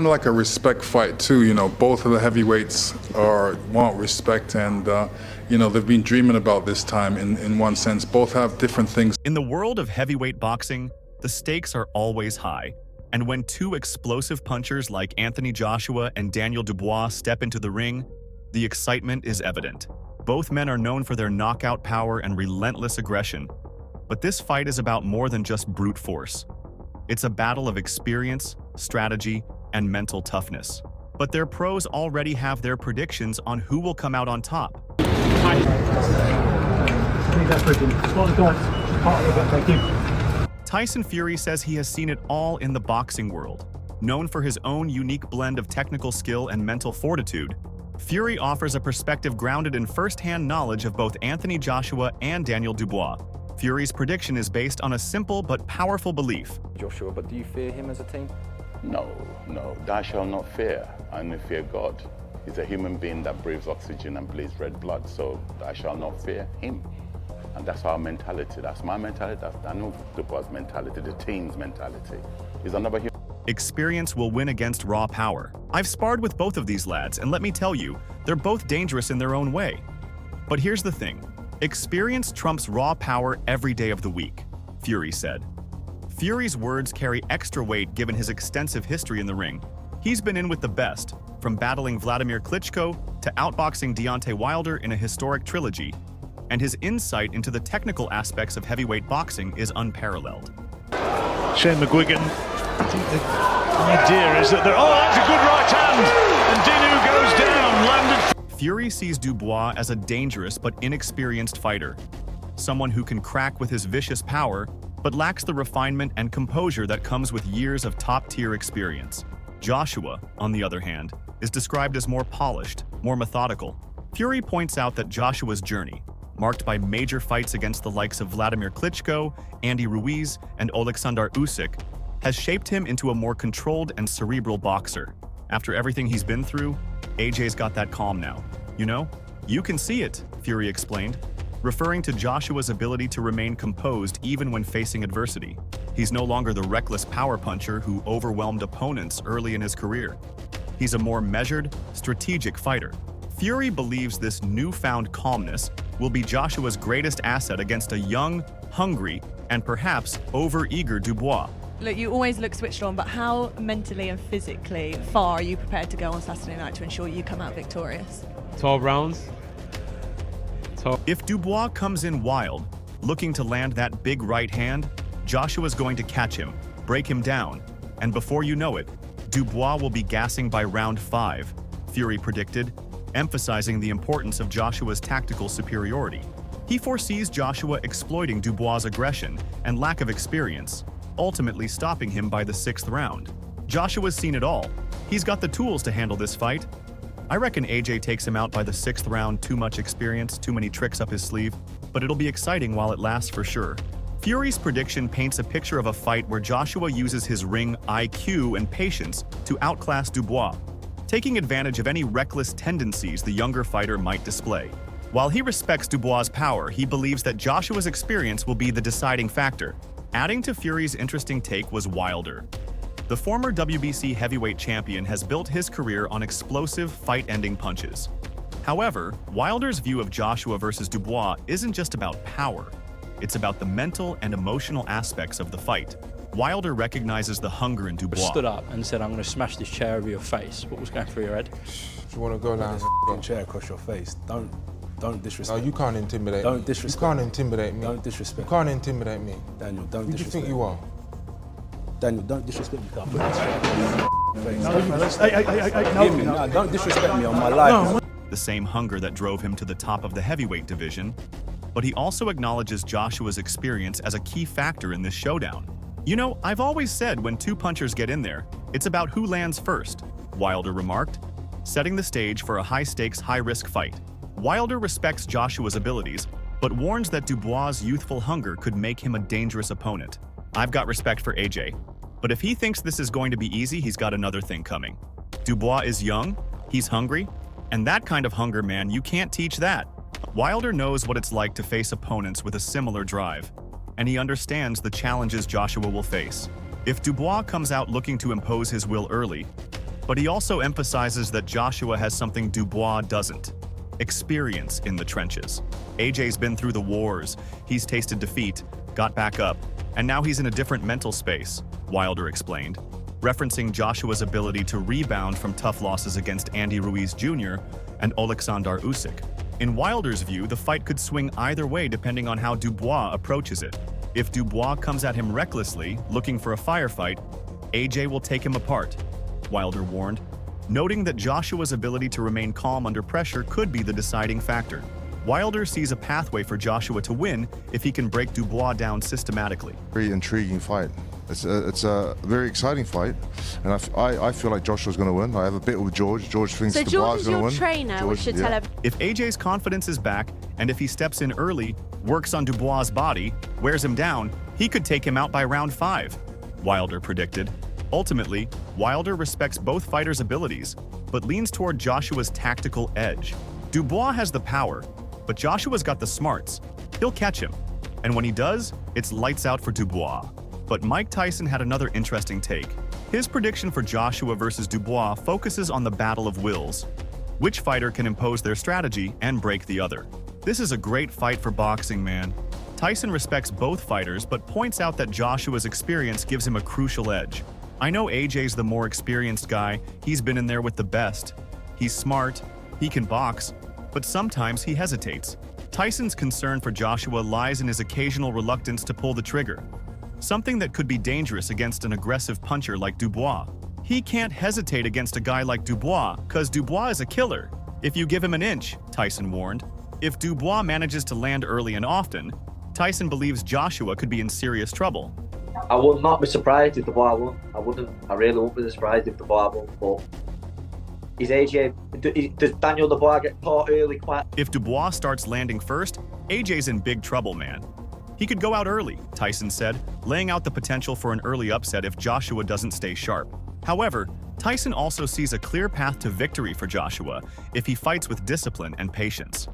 Like a respect fight too, both of the heavyweights want respect, and they've been dreaming about this time in one sense. Both have different things. In the world of heavyweight boxing, the stakes are always high, and when two explosive punchers like Anthony Joshua and Daniel Dubois step into the ring, the excitement is evident. Both men are known for their knockout power and relentless aggression, but this fight is about more than just brute force. It's a battle of experience, strategy, and mental toughness. But their pros already have their predictions on who will come out on top. Tyson Fury says he has seen it all in the boxing world. Known for his own unique blend of technical skill and mental fortitude, Fury offers a perspective grounded in first-hand knowledge of both Anthony Joshua and Daniel Dubois. Fury's prediction is based on a simple but powerful belief. Joshua, but do you fear him as a team? No. Thou shalt not fear, I only fear God. He's a human being that breathes oxygen and bleeds red blood, so thou shalt not fear him. And that's our mentality. That's my mentality. That's Daniel Dubois' mentality, the team's mentality. He's another human. Experience will win against raw power. I've sparred with both of these lads, and let me tell you, they're both dangerous in their own way. But here's the thing. Experience trumps raw power every day of the week, Fury said. Fury's words carry extra weight given his extensive history in the ring. He's been in with the best, from battling Vladimir Klitschko to outboxing Deontay Wilder in a historic trilogy, and his insight into the technical aspects of heavyweight boxing is unparalleled. Shane McGuigan, I think the idea is that they're... Oh, that's a good right hand! And Dinu goes down, landed... Fury sees Dubois as a dangerous but inexperienced fighter, someone who can crack with his vicious power, but lacks the refinement and composure that comes with years of top-tier experience. Joshua, on the other hand, is described as more polished, more methodical. Fury points out that Joshua's journey, marked by major fights against the likes of Vladimir Klitschko, Andy Ruiz, and Oleksandr Usyk, has shaped him into a more controlled and cerebral boxer. After everything he's been through, AJ's got that calm now. You can see it, Fury explained, referring to Joshua's ability to remain composed even when facing adversity. He's no longer the reckless power puncher who overwhelmed opponents early in his career. He's a more measured, strategic fighter. Fury believes this newfound calmness will be Joshua's greatest asset against a young, hungry, and perhaps over-eager Dubois. Look, you always look switched on, but how mentally and physically far are you prepared to go on Saturday night to ensure you come out victorious? 12 rounds. If Dubois comes in wild, looking to land that big right hand, Joshua's going to catch him, break him down, and before you know it, Dubois will be gassing by round 5, Fury predicted, emphasizing the importance of Joshua's tactical superiority. He foresees Joshua exploiting Dubois' aggression and lack of experience, ultimately stopping him by the 6th round. Joshua's seen it all. He's got the tools to handle this fight. I reckon AJ takes him out by the 6th round. Too much experience, too many tricks up his sleeve, but it'll be exciting while it lasts for sure. Fury's prediction paints a picture of a fight where Joshua uses his ring IQ and patience to outclass Dubois, taking advantage of any reckless tendencies the younger fighter might display. While he respects Dubois' power, he believes that Joshua's experience will be the deciding factor. Adding to Fury's interesting take was Wilder. The former WBC heavyweight champion has built his career on explosive, fight-ending punches. However, Wilder's view of Joshua versus Dubois isn't just about power. It's about the mental and emotional aspects of the fight. Wilder recognizes the hunger in Dubois. Stood up and said, I'm going to smash this chair over your face. What was going through your head? If you want to go down this chair across your face, don't disrespect. No, you can't intimidate me. Don't disrespect. You can't intimidate me. Don't disrespect. You can't intimidate me. Daniel, don't Who disrespect. do you think you are? Daniel, don't disrespect me. No, don't disrespect me on my life. The same hunger that drove him to the top of the heavyweight division, but he also acknowledges Joshua's experience as a key factor in this showdown. I've always said when two punchers get in there, it's about who lands first, Wilder remarked, setting the stage for a high-stakes, high-risk fight. Wilder respects Joshua's abilities, but warns that Dubois' youthful hunger could make him a dangerous opponent. I've got respect for AJ, but if he thinks this is going to be easy, he's got another thing coming. Dubois is young, he's hungry, and that kind of hunger, man, you can't teach that. Wilder knows what it's like to face opponents with a similar drive, and he understands the challenges Joshua will face. If Dubois comes out looking to impose his will early, But he also emphasizes that Joshua has something Dubois doesn't: experience in the trenches. AJ's been through the wars, he's tasted defeat, got back up, and now he's in a different mental space, Wilder explained, referencing Joshua's ability to rebound from tough losses against Andy Ruiz Jr. and Oleksandr Usyk. In Wilder's view, the fight could swing either way depending on how Dubois approaches it. If Dubois comes at him recklessly, looking for a firefight, AJ will take him apart, Wilder warned, noting that Joshua's ability to remain calm under pressure could be the deciding factor. Wilder sees a pathway for Joshua to win if he can break Dubois down systematically. Very intriguing fight. It's a very exciting fight, and I feel like Joshua's going to win. I have a bet with George. George thinks so Dubois George is going to win. is your trainer, we should tell him. If AJ's confidence is back, and if he steps in early, works on Dubois' body, wears him down, he could take him out by round 5, Wilder predicted. Ultimately, Wilder respects both fighters' abilities, but leans toward Joshua's tactical edge. Dubois has the power, but Joshua's got the smarts. He'll catch him, and when he does, it's lights out for Dubois. But Mike Tyson had another interesting take. His prediction for Joshua versus Dubois focuses on the battle of wills. Which fighter can impose their strategy and break the other? This is a great fight for boxing, man. Tyson respects both fighters, but points out that Joshua's experience gives him a crucial edge. I know AJ's the more experienced guy, he's been in there with the best. He's smart, he can box, but sometimes he hesitates. Tyson's concern for Joshua lies in his occasional reluctance to pull the trigger, something that could be dangerous against an aggressive puncher like Dubois. He can't hesitate against a guy like Dubois, cause Dubois is a killer. If you give him an inch, Tyson warned. If Dubois manages to land early and often, Tyson believes Joshua could be in serious trouble. I would not be surprised if Dubois won. I really wouldn't be surprised if Dubois won, but does Daniel Dubois get caught early quite? If Dubois starts landing first, AJ's in big trouble, man. He could go out early, Tyson said, laying out the potential for an early upset if Joshua doesn't stay sharp. However, Tyson also sees a clear path to victory for Joshua if he fights with discipline and patience.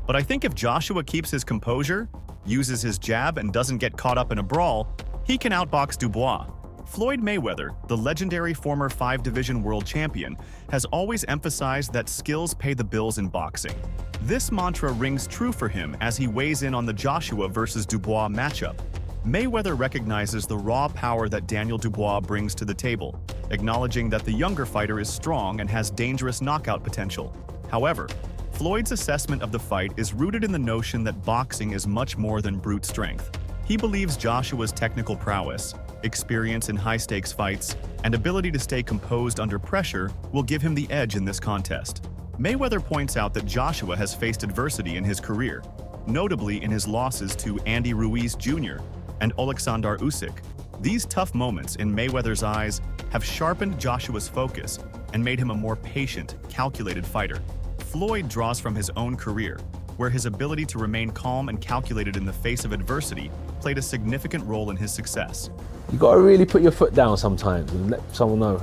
But I think if Joshua keeps his composure, uses his jab, and doesn't get caught up in a brawl, he can outbox Dubois. Floyd Mayweather, the legendary former 5-division world champion, has always emphasized that skills pay the bills in boxing. This mantra rings true for him as he weighs in on the Joshua versus Dubois matchup. Mayweather recognizes the raw power that Daniel Dubois brings to the table, acknowledging that the younger fighter is strong and has dangerous knockout potential. However, Floyd's assessment of the fight is rooted in the notion that boxing is much more than brute strength. He believes Joshua's technical prowess, experience in high-stakes fights, and ability to stay composed under pressure will give him the edge in this contest. Mayweather points out that Joshua has faced adversity in his career, notably in his losses to Andy Ruiz Jr. and Oleksandr Usyk. These tough moments, in Mayweather's eyes, have sharpened Joshua's focus and made him a more patient, calculated fighter. Floyd draws from his own career, where his ability to remain calm and calculated in the face of adversity played a significant role in his success. You got to really put your foot down sometimes and let someone know,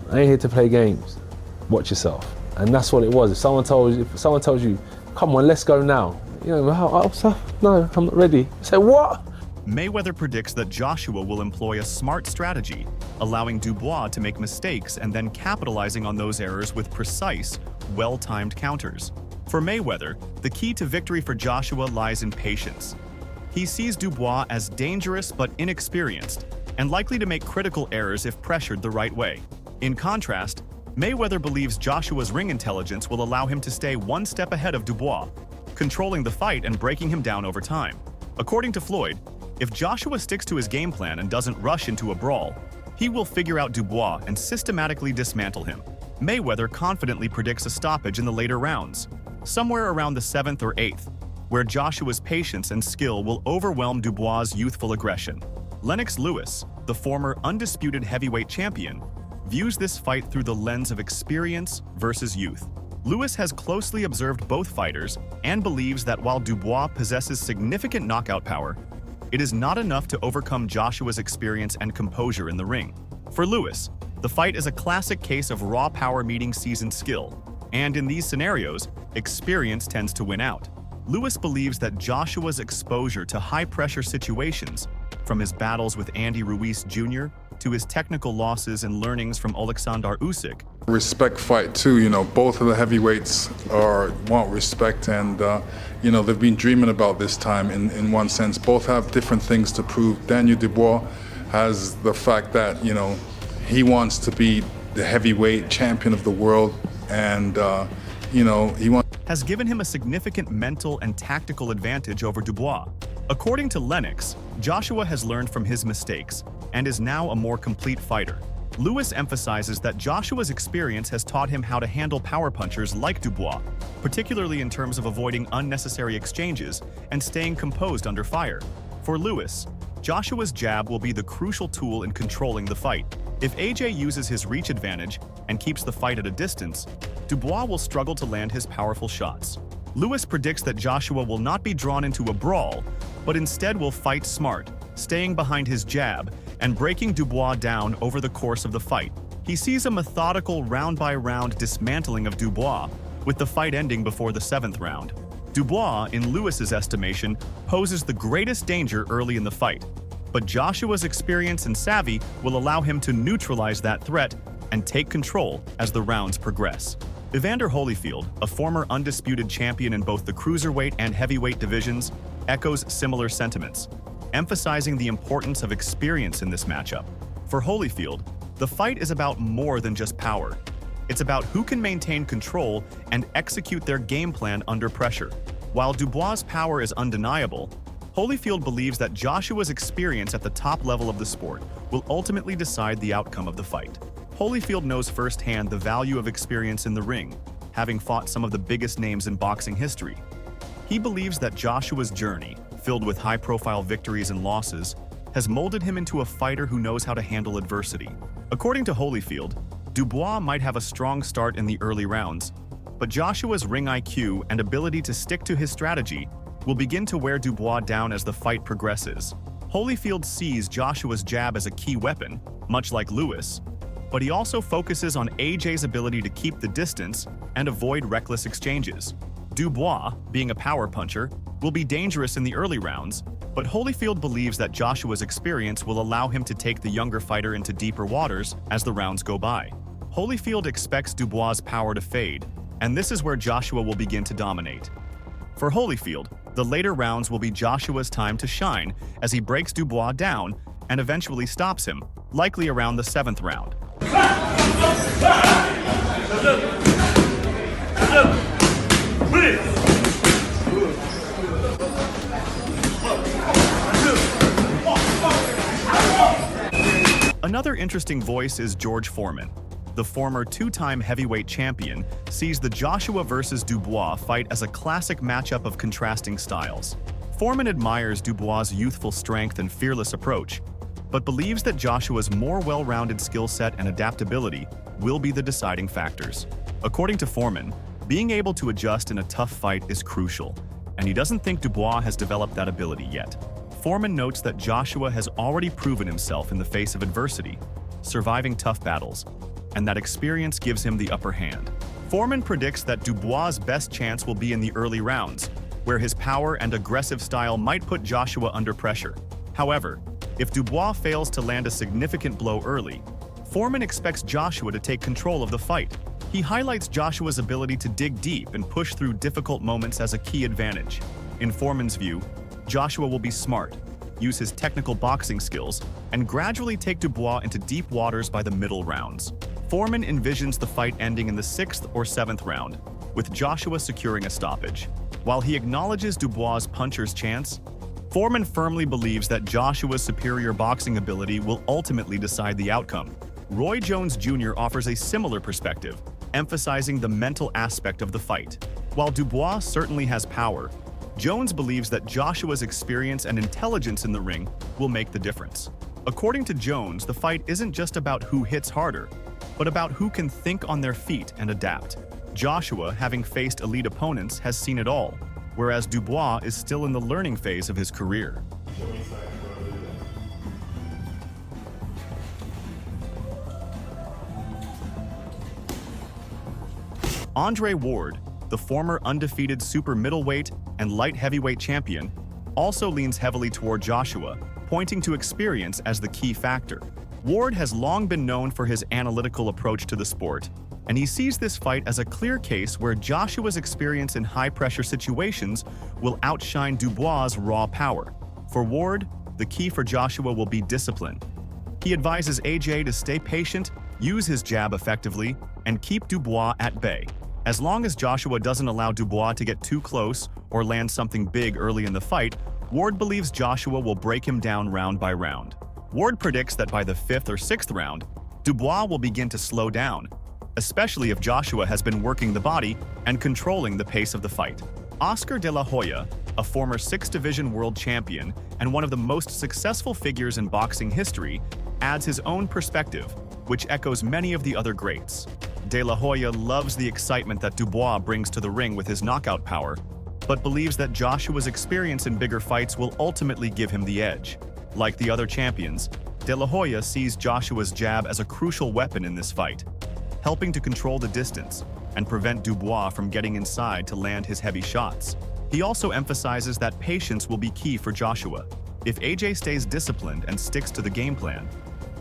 I ain't here to play games. Watch yourself. And that's what it was. If someone tells you, come on, let's go now. You know, no, I'm not ready. Say, what? Mayweather predicts that Joshua will employ a smart strategy, allowing Dubois to make mistakes and then capitalizing on those errors with precise, well-timed counters. For Mayweather, the key to victory for Joshua lies in patience. He sees Dubois as dangerous but inexperienced, and likely to make critical errors if pressured the right way. In contrast, Mayweather believes Joshua's ring intelligence will allow him to stay one step ahead of Dubois, controlling the fight and breaking him down over time. According to Floyd, if Joshua sticks to his game plan and doesn't rush into a brawl, he will figure out Dubois and systematically dismantle him. Mayweather confidently predicts a stoppage in the later rounds, somewhere around the 7th or 8th, where Joshua's patience and skill will overwhelm Dubois' youthful aggression. Lennox Lewis, the former undisputed heavyweight champion, views this fight through the lens of experience versus youth. Lewis has closely observed both fighters and believes that while Dubois possesses significant knockout power, it is not enough to overcome Joshua's experience and composure in the ring. For Lewis, the fight is a classic case of raw power meeting seasoned skill, and in these scenarios, experience tends to win out. Lewis believes that Joshua's exposure to high-pressure situations, from his battles with Andy Ruiz Jr. to his technical losses and learnings from Oleksandr Usyk. Respect fight too, both of the heavyweights want respect, and they've been dreaming about this time in one sense. Both have different things to prove. Daniel Dubois has the fact that he wants to be the heavyweight champion of the world, and he wants has given him a significant mental and tactical advantage over Dubois. According to Lennox, Joshua has learned from his mistakes and is now a more complete fighter. Lewis emphasizes that Joshua's experience has taught him how to handle power punchers like Dubois, particularly in terms of avoiding unnecessary exchanges and staying composed under fire. For Lewis, Joshua's jab will be the crucial tool in controlling the fight. If AJ uses his reach advantage and keeps the fight at a distance, Dubois will struggle to land his powerful shots. Lewis predicts that Joshua will not be drawn into a brawl, but instead will fight smart, staying behind his jab and breaking Dubois down over the course of the fight. He sees a methodical round-by-round dismantling of Dubois, with the fight ending before the 7th round. Dubois, in Lewis's estimation, poses the greatest danger early in the fight, but Joshua's experience and savvy will allow him to neutralize that threat and take control as the rounds progress. Evander Holyfield, a former undisputed champion in both the cruiserweight and heavyweight divisions, echoes similar sentiments, emphasizing the importance of experience in this matchup. For Holyfield, the fight is about more than just power. It's about who can maintain control and execute their game plan under pressure. While Dubois' power is undeniable, Holyfield believes that Joshua's experience at the top level of the sport will ultimately decide the outcome of the fight. Holyfield knows firsthand the value of experience in the ring, having fought some of the biggest names in boxing history. He believes that Joshua's journey, filled with high-profile victories and losses, has molded him into a fighter who knows how to handle adversity. According to Holyfield, Dubois might have a strong start in the early rounds, but Joshua's ring IQ and ability to stick to his strategy will begin to wear Dubois down as the fight progresses. Holyfield sees Joshua's jab as a key weapon, much like Lewis, but he also focuses on AJ's ability to keep the distance and avoid reckless exchanges. Dubois, being a power puncher, will be dangerous in the early rounds, but Holyfield believes that Joshua's experience will allow him to take the younger fighter into deeper waters as the rounds go by. Holyfield expects Dubois' power to fade, and this is where Joshua will begin to dominate. For Holyfield, the later rounds will be Joshua's time to shine as he breaks Dubois down and eventually stops him, likely around the 7th round. Another interesting voice is George Foreman. The former two-time heavyweight champion sees the Joshua versus Dubois fight as a classic matchup of contrasting styles. Foreman admires Dubois' youthful strength and fearless approach, but believes that Joshua's more well-rounded skill set and adaptability will be the deciding factors. According to Foreman, being able to adjust in a tough fight is crucial, and he doesn't think Dubois has developed that ability yet. Foreman notes that Joshua has already proven himself in the face of adversity, surviving tough battles, and that experience gives him the upper hand. Foreman predicts that Dubois' best chance will be in the early rounds, where his power and aggressive style might put Joshua under pressure. However, if Dubois fails to land a significant blow early, Foreman expects Joshua to take control of the fight. He highlights Joshua's ability to dig deep and push through difficult moments as a key advantage. In Foreman's view, Joshua will be smart, use his technical boxing skills, and gradually take Dubois into deep waters by the middle rounds. Foreman envisions the fight ending in the 6th or 7th round, with Joshua securing a stoppage. While he acknowledges Dubois' puncher's chance, Foreman firmly believes that Joshua's superior boxing ability will ultimately decide the outcome. Roy Jones Jr. offers a similar perspective, emphasizing the mental aspect of the fight. While Dubois certainly has power, Jones believes that Joshua's experience and intelligence in the ring will make the difference. According to Jones, the fight isn't just about who hits harder, but about who can think on their feet and adapt. Joshua, having faced elite opponents, has seen it all, whereas Dubois is still in the learning phase of his career. Andre Ward, the former undefeated super middleweight and light heavyweight champion, also leans heavily toward Joshua, pointing to experience as the key factor. Ward has long been known for his analytical approach to the sport, and he sees this fight as a clear case where Joshua's experience in high-pressure situations will outshine Dubois' raw power. For Ward, the key for Joshua will be discipline. He advises AJ to stay patient, use his jab effectively, and keep Dubois at bay. As long as Joshua doesn't allow Dubois to get too close or land something big early in the fight, Ward believes Joshua will break him down round by round. Ward predicts that by the 5th or 6th round, Dubois will begin to slow down, especially if Joshua has been working the body and controlling the pace of the fight. Oscar de la Hoya, a former 6th Division world champion and one of the most successful figures in boxing history, adds his own perspective, which echoes many of the other greats. De la Hoya loves the excitement that Dubois brings to the ring with his knockout power, but believes that Joshua's experience in bigger fights will ultimately give him the edge. Like the other champions, De La Hoya sees Joshua's jab as a crucial weapon in this fight, helping to control the distance and prevent Dubois from getting inside to land his heavy shots. He also emphasizes that patience will be key for Joshua. If AJ stays disciplined and sticks to the game plan,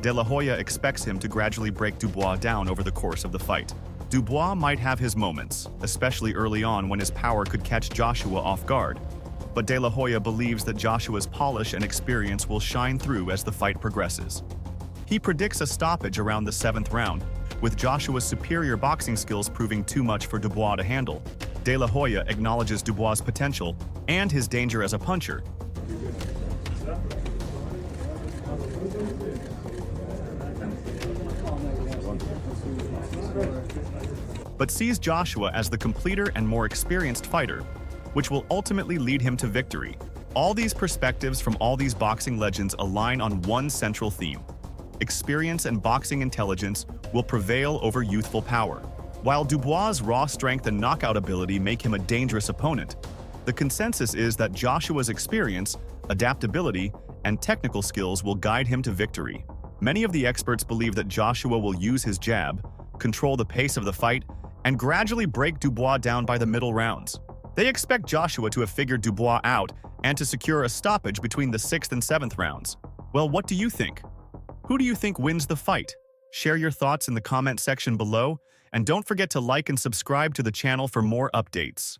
De La Hoya expects him to gradually break Dubois down over the course of the fight. Dubois might have his moments, especially early on when his power could catch Joshua off guard, but De La Hoya believes that Joshua's polish and experience will shine through as the fight progresses. He predicts a stoppage around the 7th round, with Joshua's superior boxing skills proving too much for Dubois to handle. De La Hoya acknowledges Dubois' potential and his danger as a puncher, but sees Joshua as the completer and more experienced fighter, which will ultimately lead him to victory. All these perspectives from all these boxing legends align on one central theme: experience and boxing intelligence will prevail over youthful power. While Dubois' raw strength and knockout ability make him a dangerous opponent, the consensus is that Joshua's experience, adaptability, and technical skills will guide him to victory. Many of the experts believe that Joshua will use his jab, control the pace of the fight, and gradually break Dubois down by the middle rounds. They expect Joshua to have figured Dubois out and to secure a stoppage between the 6th and 7th rounds. Well, what do you think? Who do you think wins the fight? Share your thoughts in the comment section below, and don't forget to like and subscribe to the channel for more updates.